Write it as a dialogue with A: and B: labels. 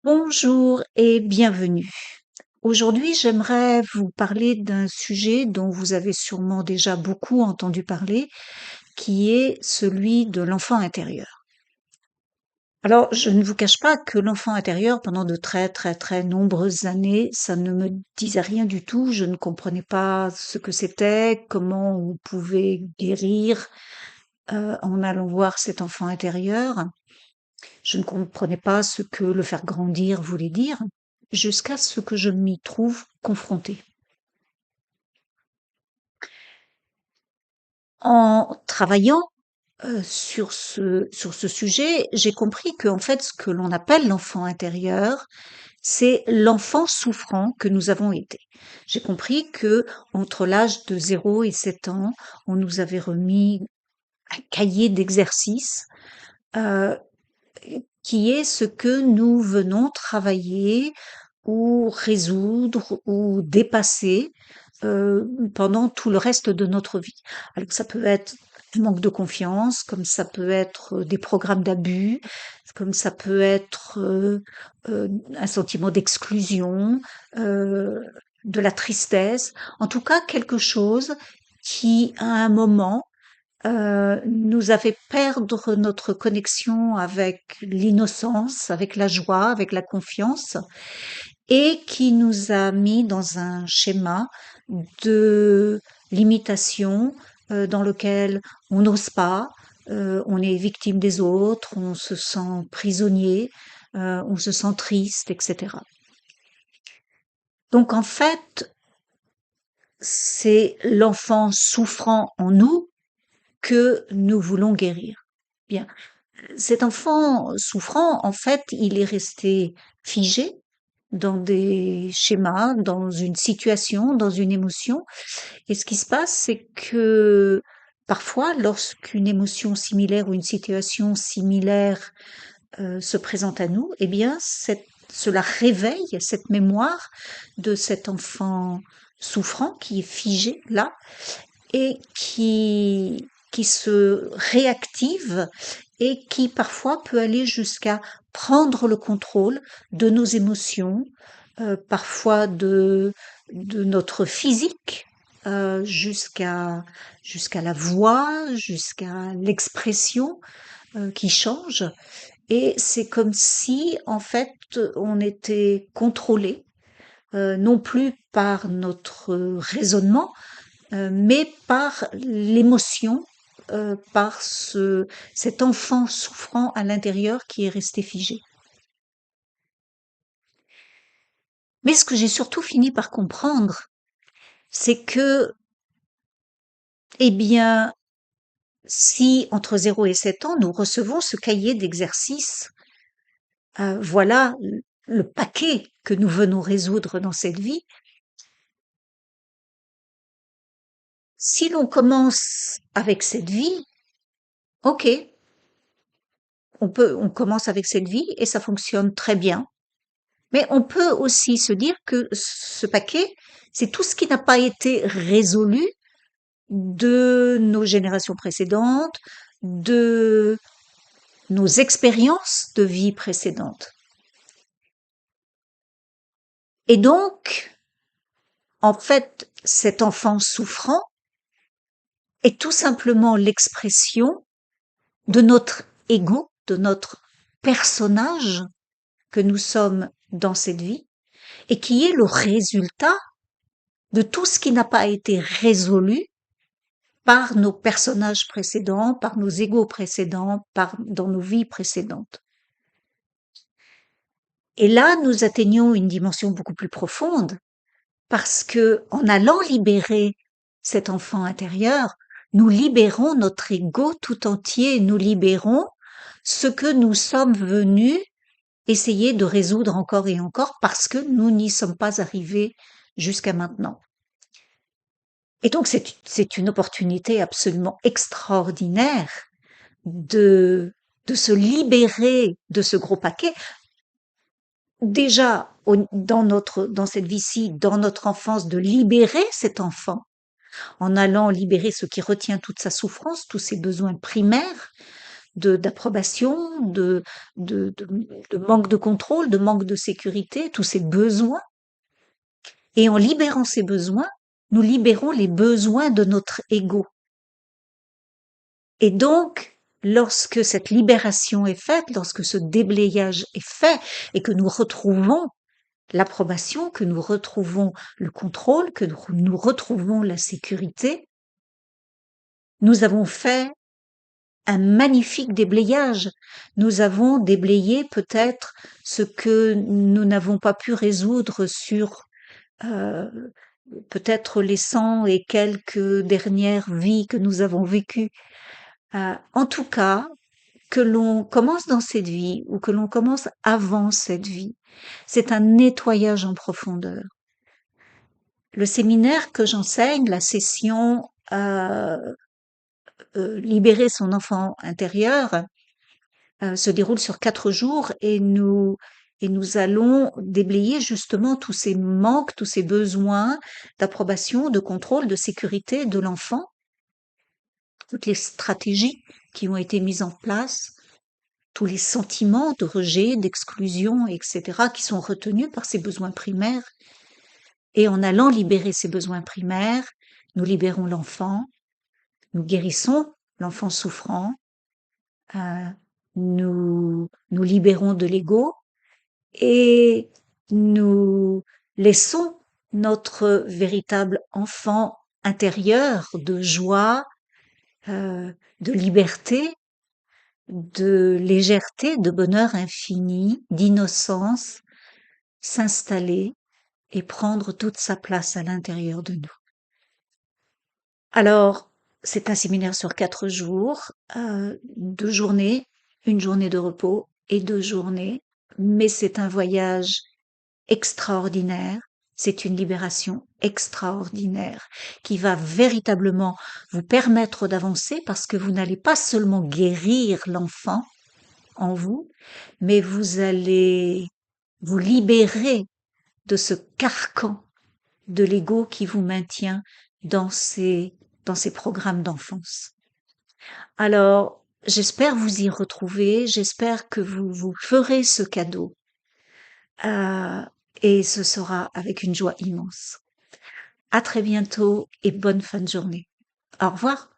A: Bonjour et bienvenue. Aujourd'hui, j'aimerais vous parler d'un sujet dont vous avez sûrement déjà beaucoup entendu parler, qui est celui de l'enfant intérieur. Alors, je ne vous cache pas que l'enfant intérieur, pendant de très très très nombreuses années, ça ne me disait rien du tout. Je ne comprenais pas ce que c'était, comment on pouvait guérir en allant voir cet enfant intérieur. Je ne comprenais pas ce que le faire grandir voulait dire, jusqu'à ce que je m'y trouve confrontée. En travaillant sur ce sujet, j'ai compris qu'en fait, ce que l'on appelle l'enfant intérieur, c'est l'enfant souffrant que nous avons été. J'ai compris que entre l'âge de 0 et 7 ans, on nous avait remis un cahier d'exercices euh, qui est ce que nous venons travailler ou résoudre ou dépasser pendant tout le reste de notre vie. Alors ça peut être du manque de confiance, comme ça peut être des programmes d'abus, comme ça peut être un sentiment d'exclusion, euh, de la tristesse, en tout cas quelque chose qui, à un moment, nous a fait perdre notre connexion avec l'innocence, avec la joie, avec la confiance, et qui nous a mis dans un schéma de limitation dans lequel on n'ose pas, on est victime des autres, on se sent prisonnier, on se sent triste, etc. Donc en fait, c'est l'enfant souffrant en nous que nous voulons guérir. Bien. Cet enfant souffrant, en fait, il est resté figé dans des schémas, dans une situation, dans une émotion. Et ce qui se passe, c'est que parfois, lorsqu'une émotion similaire ou une situation similaire se présente à nous, eh bien, cela réveille cette mémoire de cet enfant souffrant qui est figé là et qui se réactive et qui parfois peut aller jusqu'à prendre le contrôle de nos émotions, parfois de notre physique, jusqu'à la voix, jusqu'à l'expression qui change. Et c'est comme si, en fait, on était contrôlé, non plus par notre raisonnement, mais par l'émotion, par cet enfant souffrant à l'intérieur qui est resté figé. Mais ce que j'ai surtout fini par comprendre, c'est que, eh bien, si entre 0 et 7 ans, nous recevons ce cahier d'exercices, voilà le paquet que nous venons résoudre dans cette vie. Si l'on commence avec cette vie, ok, on commence avec cette vie et ça fonctionne très bien. Mais on peut aussi se dire que ce paquet, c'est tout ce qui n'a pas été résolu de nos générations précédentes, de nos expériences de vie précédentes. Et donc, en fait, cet enfant souffrant est tout simplement l'expression de notre ego, de notre personnage que nous sommes dans cette vie, et qui est le résultat de tout ce qui n'a pas été résolu par nos personnages précédents, par nos égos précédents, dans nos vies précédentes. Et là, nous atteignons une dimension beaucoup plus profonde parce que, en allant libérer cet enfant intérieur, nous libérons notre ego tout entier, nous libérons ce que nous sommes venus essayer de résoudre encore et encore parce que nous n'y sommes pas arrivés jusqu'à maintenant. Et donc, c'est une opportunité absolument extraordinaire de, de se libérer de ce gros paquet. Déjà, dans cette vie-ci, dans notre enfance, de libérer cet enfant en allant libérer ce qui retient toute sa souffrance, tous ses besoins primaires, d'approbation, de, de manque de contrôle, de manque de sécurité, tous ces besoins. Et en libérant ces besoins, nous libérons les besoins de notre ego. Et donc, lorsque cette libération est faite, lorsque ce déblayage est fait et que nous retrouvons l'approbation, que nous retrouvons le contrôle, que nous retrouvons la sécurité, nous avons fait un magnifique déblayage. Nous avons déblayé peut-être ce que nous n'avons pas pu résoudre sur euh, peut-être les 100 et quelques dernières vies que nous avons vécues. En tout cas, que l'on commence dans cette vie ou que l'on commence avant cette vie, c'est un nettoyage en profondeur. Le séminaire que j'enseigne, la session libérer son enfant intérieur, se déroule sur 4 jours et nous allons déblayer justement tous ces manques, tous ces besoins d'approbation, de contrôle, de sécurité de l'enfant, toutes les stratégies qui ont été mises en place, tous les sentiments de rejet, d'exclusion, etc., qui sont retenus par ces besoins primaires. Et en allant libérer ces besoins primaires, nous libérons l'enfant, nous guérissons l'enfant souffrant, euh, nous libérons de l'ego et nous laissons notre véritable enfant intérieur de joie, de liberté, de légèreté, de bonheur infini, d'innocence, s'installer et prendre toute sa place à l'intérieur de nous. Alors, c'est un séminaire sur 4 jours, 2 journées, une journée de repos et 2 journées, mais c'est un voyage extraordinaire, c'est une libération extraordinaire qui va véritablement vous permettre d'avancer parce que vous n'allez pas seulement guérir l'enfant en vous, mais vous allez vous libérer de ce carcan de l'ego qui vous maintient dans dans ces programmes d'enfance. Alors, j'espère vous y retrouver, j'espère que vous vous ferez ce cadeau euh, et ce sera avec une joie immense. À très bientôt et bonne fin de journée. Au revoir.